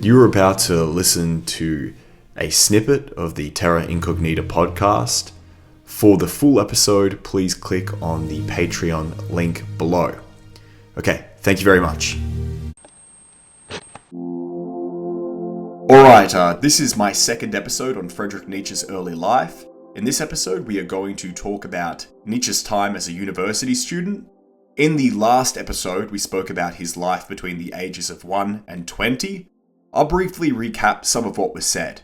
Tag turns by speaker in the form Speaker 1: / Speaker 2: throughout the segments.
Speaker 1: You are about to listen to a snippet of the Terra Incognita podcast. For the full episode, please click on the Patreon link below. Okay, thank you very much. Alright, this is my second episode on Friedrich Nietzsche's early life. In this episode, we are going to talk about Nietzsche's time as a university student. In the last episode, we spoke about his life between the ages of 1 and 20. I'll briefly recap some of what was said.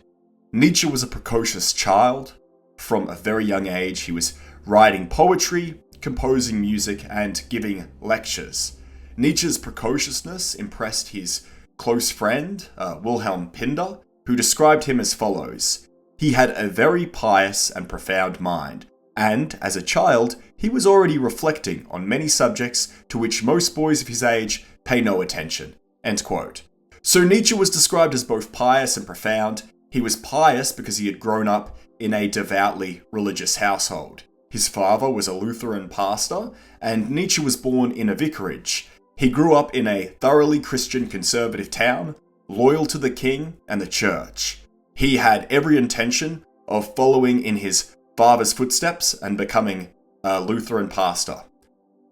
Speaker 1: Nietzsche was a precocious child. From a very young age, he was writing poetry, composing music, and giving lectures. Nietzsche's precociousness impressed his close friend, Wilhelm Pinder, who described him as follows. He had a very pious and profound mind, and, as a child, he was already reflecting on many subjects to which most boys of his age pay no attention. End quote. So Nietzsche was described as both pious and profound. He was pious because he had grown up in a devoutly religious household. His father was a Lutheran pastor, and Nietzsche was born in a vicarage. He grew up in a thoroughly Christian conservative town, loyal to the king and the church. He had every intention of following in his father's footsteps and becoming a Lutheran pastor.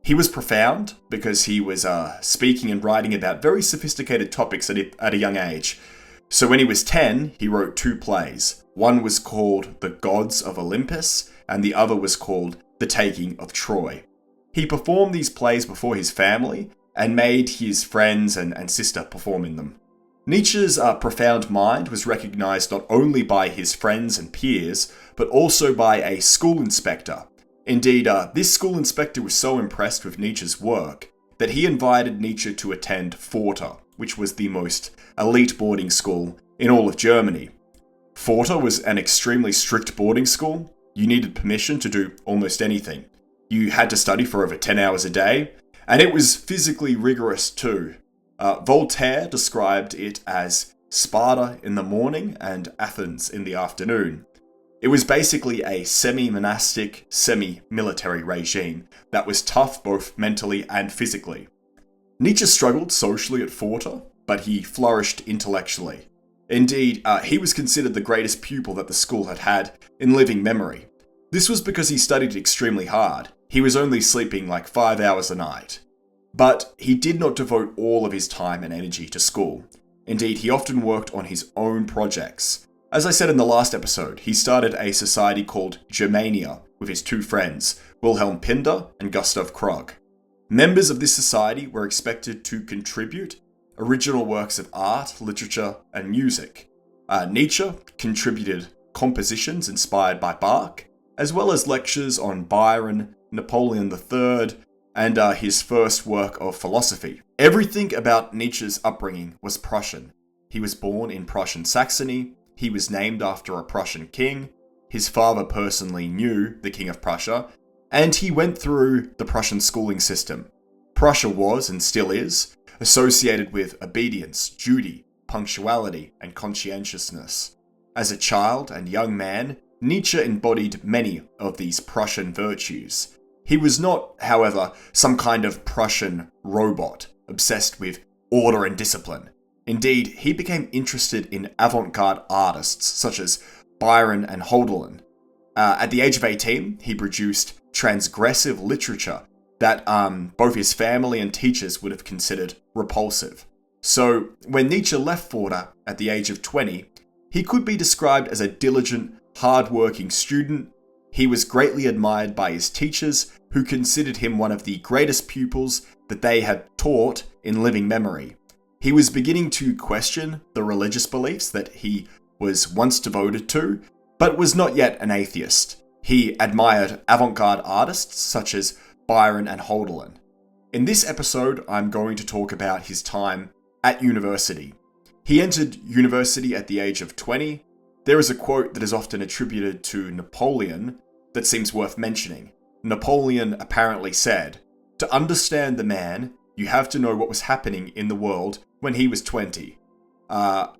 Speaker 1: He was profound because he was speaking and writing about very sophisticated topics at a young age. So when he was 10, he wrote 2 plays. One was called The Gods of Olympus, and the other was called The Taking of Troy. He performed these plays before his family, and made his friends and sister perform in them. Nietzsche's profound mind was recognized not only by his friends and peers, but also by a school inspector. Indeed, this school inspector was so impressed with Nietzsche's work that he invited Nietzsche to attend Pforta, which was the most elite boarding school in all of Germany. Pforta was an extremely strict boarding school. You needed permission to do almost anything. You had to study for over 10 hours a day, and it was physically rigorous too. Voltaire described it as Sparta in the morning and Athens in the afternoon. It was basically a semi-monastic, semi-military regime that was tough both mentally and physically. Nietzsche struggled socially at Pforta, but he flourished intellectually. Indeed, he was considered the greatest pupil that the school had had in living memory. This was because he studied extremely hard. He was only sleeping like 5 hours a night. But he did not devote all of his time and energy to school. Indeed, he often worked on his own projects. As I said in the last episode, he started a society called Germania with his 2 friends, Wilhelm Pinder and Gustav Krog. Members of this society were expected to contribute original works of art, literature, and music. Nietzsche contributed compositions inspired by Bach, as well as lectures on Byron, Napoleon III, and his first work of philosophy. Everything about Nietzsche's upbringing was Prussian. He was born in Prussian Saxony, he was named after a Prussian king, his father personally knew the King of Prussia, and he went through the Prussian schooling system. Prussia was, and still is, associated with obedience, duty, punctuality, and conscientiousness. As a child and young man, Nietzsche embodied many of these Prussian virtues. He was not, however, some kind of Prussian robot, obsessed with order and discipline. Indeed, he became interested in avant-garde artists such as Byron and Hölderlin. At the age of 18, he produced transgressive literature that both his family and teachers would have considered repulsive. So, when Nietzsche left Pforta at the age of 20, he could be described as a diligent, hard-working student. He was greatly admired by his teachers, who considered him one of the greatest pupils that they had taught in living memory. He was beginning to question the religious beliefs that he was once devoted to, but was not yet an atheist. He admired avant-garde artists such as Byron and Hölderlin. In this episode, I'm going to talk about his time at university. He entered university at the age of 20. There is a quote that is often attributed to Napoleon that seems worth mentioning. Napoleon apparently said, "To understand the man, you have to know what was happening in the world when he was 20.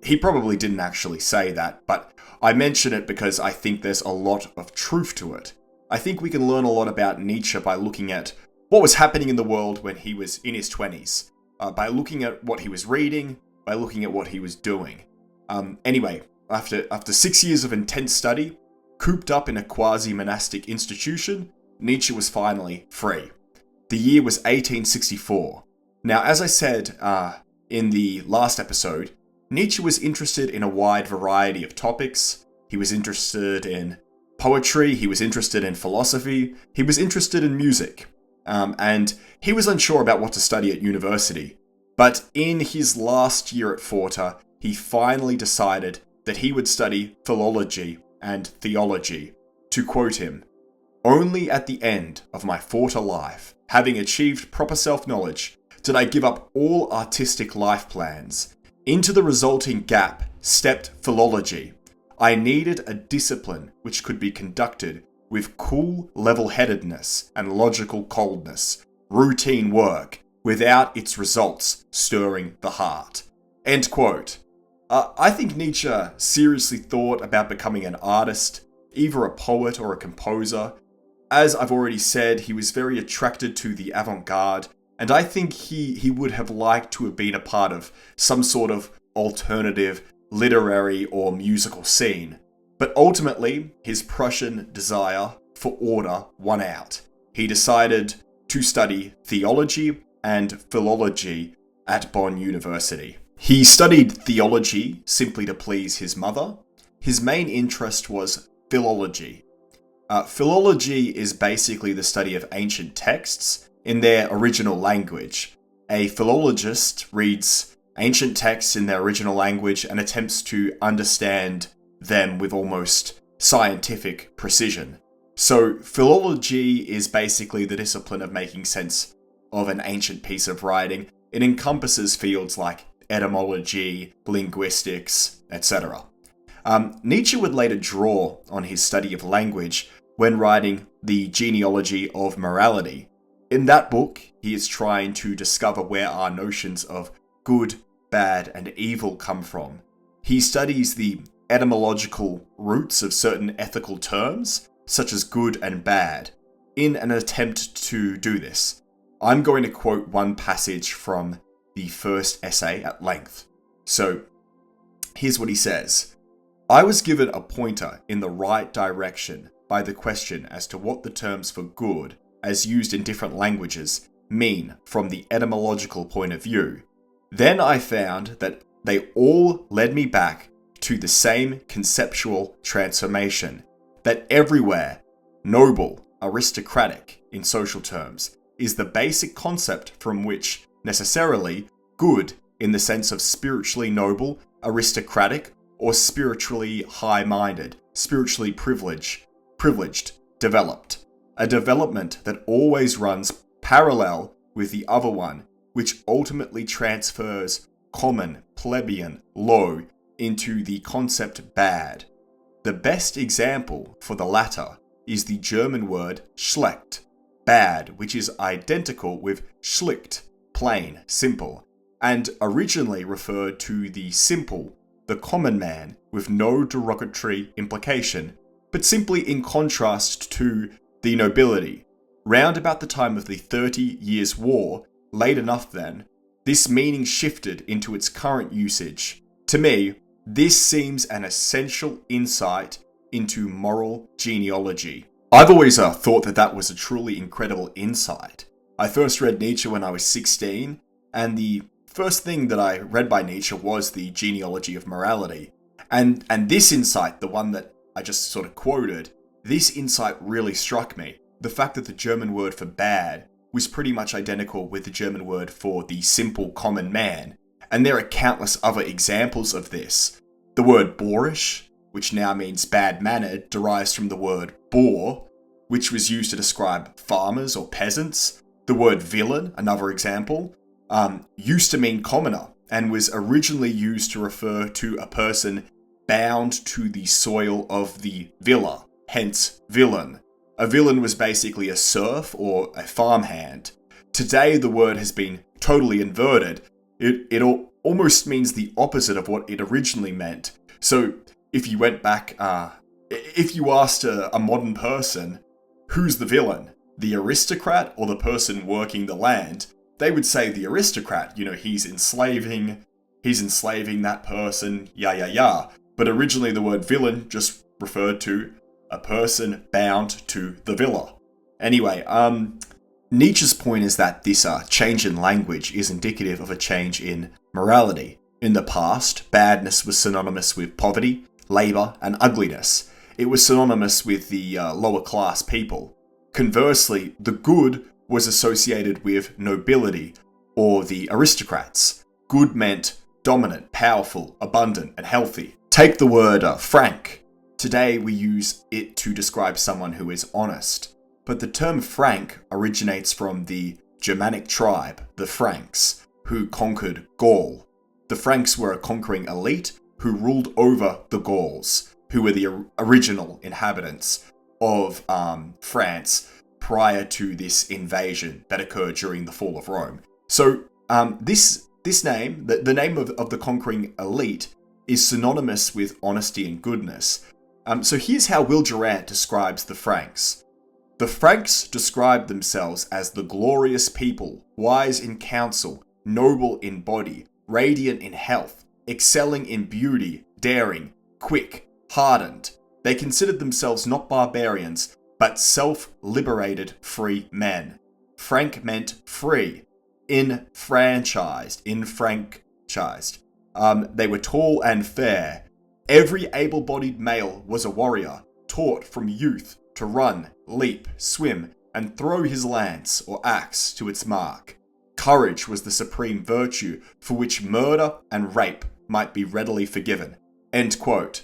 Speaker 1: He probably didn't actually say that, but I mention it because I think there's a lot of truth to it. I think we can learn a lot about Nietzsche by looking at what was happening in the world when he was in his 20s, by looking at what he was reading, by looking at what he was doing. Anyway, after 6 years of intense study, cooped up in a quasi-monastic institution, Nietzsche was finally free. The year was 1864. Now, as I said in the last episode, Nietzsche was interested in a wide variety of topics. He was interested in poetry, he was interested in philosophy, he was interested in music, and he was unsure about what to study at university. But in his last year at Forta, he finally decided that he would study philology and theology. To quote him, "Only at the end of my Forta life, having achieved proper self-knowledge, did I give up all artistic life plans. Into the resulting gap stepped philology. I needed a discipline which could be conducted with cool level-headedness and logical coldness, routine work, without its results stirring the heart." End quote. I think Nietzsche seriously thought about becoming an artist, either a poet or a composer. As I've already said, he was very attracted to the avant-garde, and I think he would have liked to have been a part of some sort of alternative literary or musical scene. But ultimately, his Prussian desire for order won out. He decided to study theology and philology at Bonn University. He studied theology simply to please his mother. His main interest was philology. Philology is basically the study of ancient texts in their original language. A philologist reads ancient texts in their original language and attempts to understand them with almost scientific precision. So philology is basically the discipline of making sense of an ancient piece of writing. It encompasses fields like etymology, linguistics, etc. Nietzsche would later draw on his study of language when writing The Genealogy of Morality. In that book, he is trying to discover where our notions of good, bad, and evil come from. He studies the etymological roots of certain ethical terms, such as good and bad, in an attempt to do this. I'm going to quote one passage from the first essay at length. So, here's what he says. "I was given a pointer in the right direction by the question as to what the terms for good, as used in different languages, mean from the etymological point of view. Then I found that they all led me back to the same conceptual transformation, that everywhere, noble, aristocratic, in social terms, is the basic concept from which, necessarily, good, in the sense of spiritually noble, aristocratic, or spiritually high-minded, spiritually privileged, developed. A development that always runs parallel with the other one, which ultimately transfers common, plebeian, low, into the concept bad. The best example for the latter is the German word schlecht, bad, which is identical with schlicht, plain, simple, and originally referred to the simple, the common man, with no derogatory implication, but simply in contrast to the nobility. Round about the time of the 30 Years' War, late enough then, this meaning shifted into its current usage. To me, this seems an essential insight into moral genealogy. I've always thought that was a truly incredible insight. I first read Nietzsche when I was 16, and the first thing that I read by Nietzsche was The Genealogy of Morality. And this insight, the one that I just sort of quoted, this insight really struck me. The fact that the German word for bad was pretty much identical with the German word for the simple common man. And there are countless other examples of this. The word boorish, which now means bad-mannered, derives from the word boor, which was used to describe farmers or peasants. The word villain, another example, used to mean commoner and was originally used to refer to a person bound to the soil of the villa, hence villain. A villain was basically a serf or a farmhand. Today, the word has been totally inverted. It almost means the opposite of what it originally meant. So, if you went back, if you asked a modern person, who's the villain? The aristocrat or the person working the land? They would say the aristocrat. You know, he's enslaving, he's enslaving that person, yeah. But originally the word villain just referred to a person bound to the villa. Anyway, Nietzsche's point is that this change in language is indicative of a change in morality. In the past, badness was synonymous with poverty, labour, and ugliness. It was synonymous with the lower class people. Conversely, the good was associated with nobility or the aristocrats. Good meant dominant, powerful, abundant, and healthy. Take the word frank. Today we use it to describe someone who is honest. But the term Frank originates from the Germanic tribe, the Franks, who conquered Gaul. The Franks were a conquering elite who ruled over the Gauls, who were the original inhabitants of France prior to this invasion that occurred during the fall of Rome. So this name, the name of the conquering elite, is synonymous with honesty and goodness. So here's how Will Durant describes the Franks. The Franks described themselves as the glorious people, wise in counsel, noble in body, radiant in health, excelling in beauty, daring, quick, hardened. They considered themselves not barbarians, but self-liberated free men. Frank meant free, enfranchised. They were tall and fair. Every able-bodied male was a warrior, taught from youth to run, leap, swim, and throw his lance or axe to its mark. Courage was the supreme virtue for which murder and rape might be readily forgiven. End quote.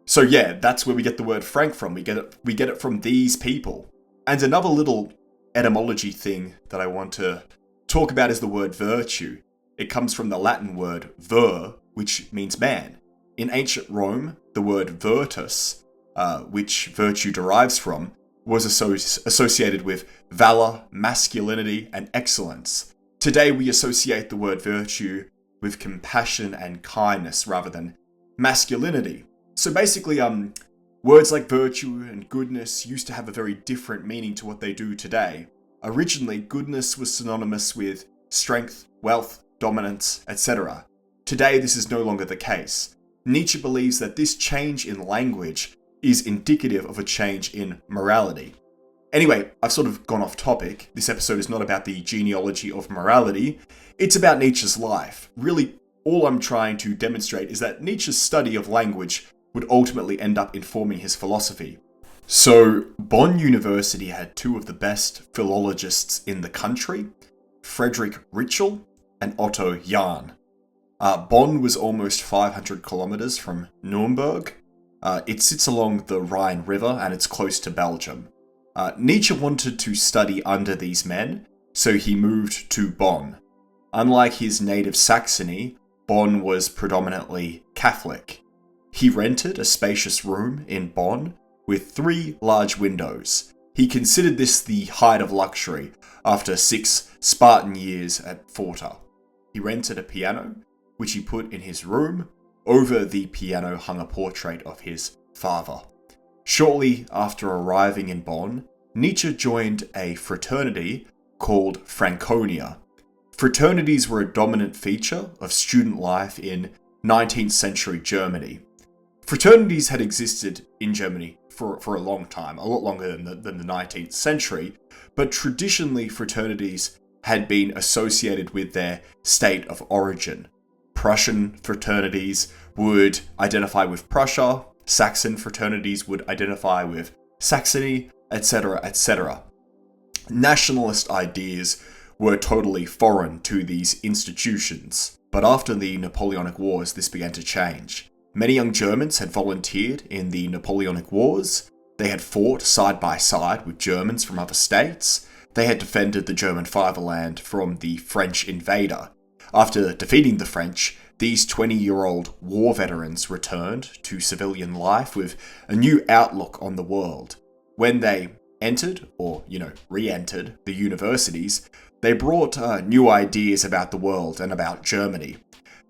Speaker 1: So yeah, that's where we get the word Frank from. We get it from these people. And another little etymology thing that I want to talk about is the word virtue. It comes from the Latin word vir, which means man. In ancient Rome, the word virtus, which virtue derives from, was associated with valor, masculinity, and excellence. Today we associate the word virtue with compassion and kindness rather than masculinity. So basically, words like virtue and goodness used to have a very different meaning to what they do today. Originally, goodness was synonymous with strength, wealth, dominance, etc. Today, this is no longer the case. Nietzsche believes that this change in language is indicative of a change in morality. Anyway, I've sort of gone off topic. This episode is not about the genealogy of morality. It's about Nietzsche's life. Really, all I'm trying to demonstrate is that Nietzsche's study of language would ultimately end up informing his philosophy. So, Bonn University had two of the best philologists in the country, Friedrich Ritschl and Otto Jahn. Bonn was almost 500 kilometers from Nuremberg. It sits along the Rhine River and it's close to Belgium. Nietzsche wanted to study under these men, so he moved to Bonn. Unlike his native Saxony, Bonn was predominantly Catholic. He rented a spacious room in Bonn with 3 large windows. He considered this the height of luxury after 6 Spartan years at Forta. He rented a piano, which he put in his room. Over the piano hung a portrait of his father. Shortly after arriving in Bonn, Nietzsche joined a fraternity called Franconia. Fraternities were a dominant feature of student life in 19th century Germany. Fraternities had existed in Germany for a long time, a lot longer than the 19th century, but traditionally fraternities had been associated with their state of origin. Prussian fraternities would identify with Prussia, Saxon fraternities would identify with Saxony, etc., etc. Nationalist ideas were totally foreign to these institutions, but after the Napoleonic Wars, this began to change. Many young Germans had volunteered in the Napoleonic Wars. They had fought side by side with Germans from other states. They had defended the German fatherland from the French invader. After defeating the French, these 20-year-old war veterans returned to civilian life with a new outlook on the world. When they entered, or, re-entered, the universities, they brought new ideas about the world and about Germany.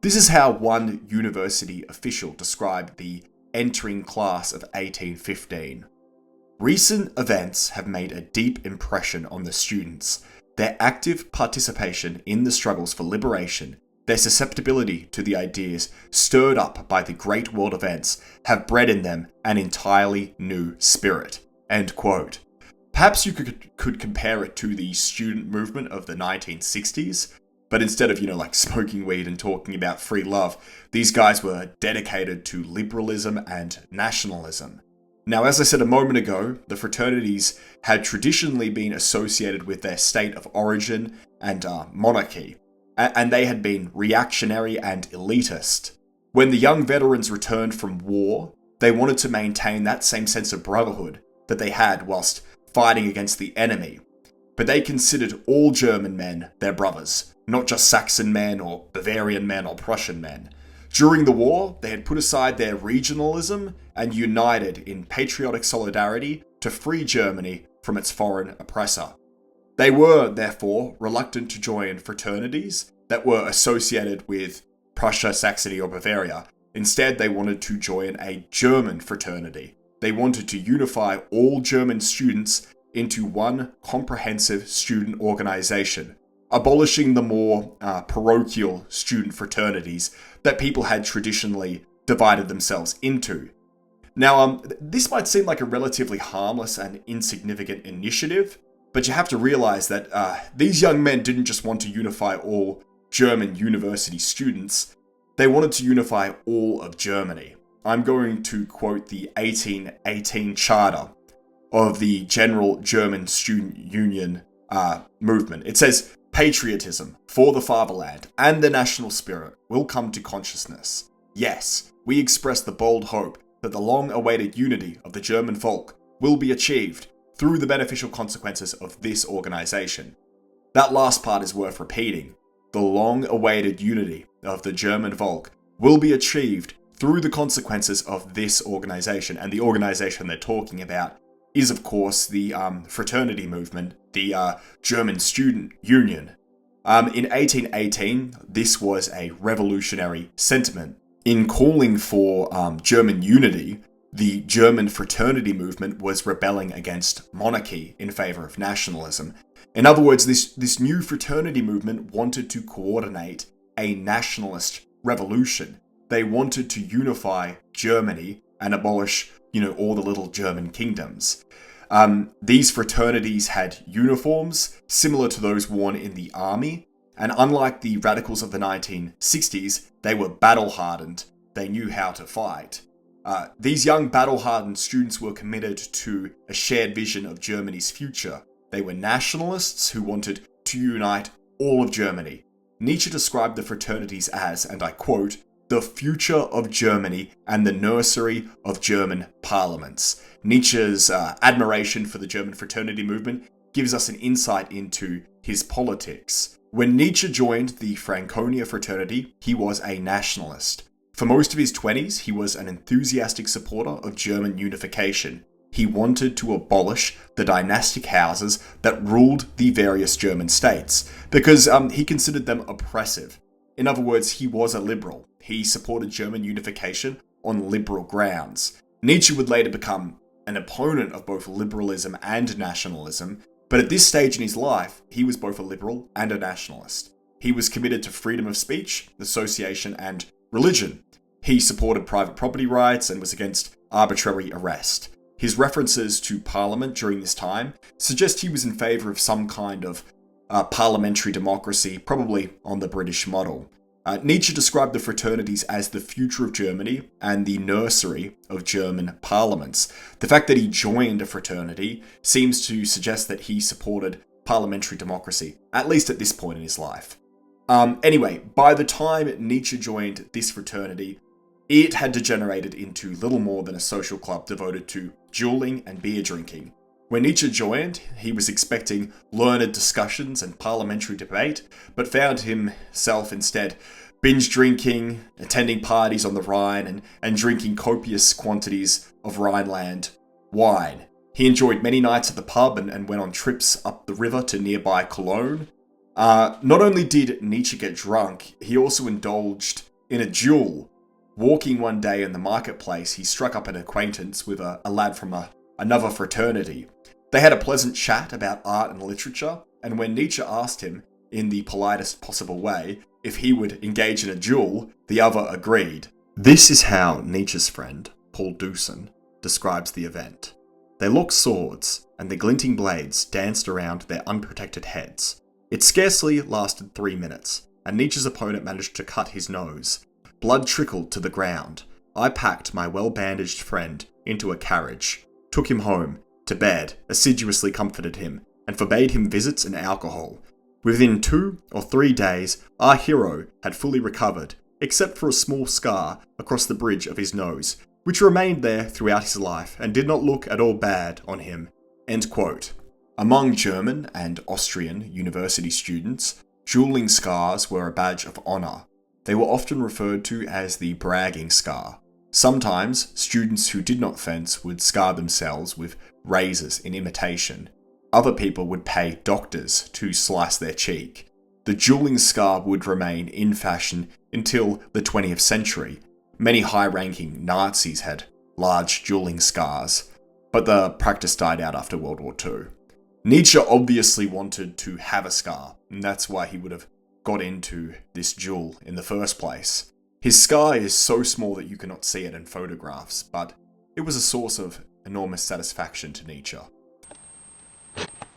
Speaker 1: This is how one university official described the entering class of 1815. Recent events have made a deep impression on the students. Their active participation in the struggles for liberation Their susceptibility to the ideas stirred up by the great world events have bred in them an entirely new spirit." End quote. Perhaps you could compare it to the student movement of the 1960s, but instead of, like smoking weed and talking about free love, these guys were dedicated to liberalism and nationalism. Now, as I said a moment ago, the fraternities had traditionally been associated with their state of origin and monarchy, and they had been reactionary and elitist. When the young veterans returned from war, they wanted to maintain that same sense of brotherhood that they had whilst fighting against the enemy. But they considered all German men their brothers, not just Saxon men or Bavarian men or Prussian men. During the war, they had put aside their regionalism and united in patriotic solidarity to free Germany from its foreign oppressor. They were, therefore, reluctant to join fraternities that were associated with Prussia, Saxony, or Bavaria. Instead, they wanted to join a German fraternity. They wanted to unify all German students into one comprehensive student organization, abolishing the more parochial student fraternities that people had traditionally divided themselves into. Now, this might seem like a relatively harmless and insignificant initiative, but you have to realize that these young men didn't just want to unify all German university students, they wanted to unify all of Germany. I'm going to quote the 1818 Charter of the General German Student Union movement. It says, "Patriotism for the fatherland and the national spirit will come to consciousness. Yes, we express the bold hope that the long-awaited unity of the German folk will be achieved through the beneficial consequences of this organization." That last part is worth repeating. The long-awaited unity of the German folk will be achieved through the consequences of this organization. And the organization they're talking about is, of course, the fraternity movement, the German Student Union. In 1818, this was a revolutionary sentiment. In calling for German unity, the German fraternity movement was rebelling against monarchy in favor of nationalism. In other words, this new fraternity movement wanted to coordinate a nationalist revolution. They wanted to unify Germany and abolish, all the little German kingdoms. These fraternities had uniforms similar to those worn in the army, and unlike the radicals of the 1960s, they were battle-hardened. They knew how to fight. These young battle-hardened students were committed to a shared vision of Germany's future. They were nationalists who wanted to unite all of Germany. Nietzsche described the fraternities as, and I quote, "the future of Germany and the nursery of German parliaments." Nietzsche's admiration for the German fraternity movement gives us an insight into his politics. When Nietzsche joined the Franconia fraternity, he was a nationalist. For most of his 20s, he was an enthusiastic supporter of German unification. He wanted to abolish the dynastic houses that ruled the various German states, because he considered them oppressive. In other words, he was a liberal. He supported German unification on liberal grounds. Nietzsche would later become an opponent of both liberalism and nationalism, but at this stage in his life, he was both a liberal and a nationalist. He was committed to freedom of speech, association, and religion. He supported private property rights and was against arbitrary arrest. His references to Parliament during this time suggest he was in favour of some kind of parliamentary democracy, probably on the British model. Nietzsche described the fraternities as the future of Germany and the nursery of German parliaments. The fact that he joined a fraternity seems to suggest that he supported parliamentary democracy, at least at this point in his life. Anyway, by the time Nietzsche joined this fraternity, it had degenerated into little more than a social club devoted to dueling and beer drinking. When Nietzsche joined, he was expecting learned discussions and parliamentary debate, but found himself instead binge drinking, attending parties on the Rhine, and drinking copious quantities of Rhineland wine. He enjoyed many nights at the pub and went on trips up the river to nearby Cologne. Not only did Nietzsche get drunk, he also indulged in a duel. Walking one day in the marketplace, he struck up an acquaintance with a lad from another fraternity. They had a pleasant chat about art and literature, and when Nietzsche asked him, in the politest possible way, if he would engage in a duel, the other agreed. This is how Nietzsche's friend, Paul Deussen, describes the event. They locked swords, and the glinting blades danced around their unprotected heads. It scarcely lasted 3 minutes, and Nietzsche's opponent managed to cut his nose. Blood trickled to the ground. I packed my well-bandaged friend into a carriage, took him home, to bed, assiduously comforted him, and forbade him visits and alcohol. Within 2 or 3 days, our hero had fully recovered, except for a small scar across the bridge of his nose, which remained there throughout his life and did not look at all bad on him. End quote. Among German and Austrian university students, dueling scars were a badge of honour. They were often referred to as the bragging scar. Sometimes, students who did not fence would scar themselves with razors in imitation. Other people would pay doctors to slice their cheek. The dueling scar would remain in fashion until the 20th century. Many high-ranking Nazis had large dueling scars, but the practice died out after World War II. Nietzsche obviously wanted to have a scar, and that's why he would have got into this duel in the first place. His scar is so small that you cannot see it in photographs, but it was a source of enormous satisfaction to Nietzsche.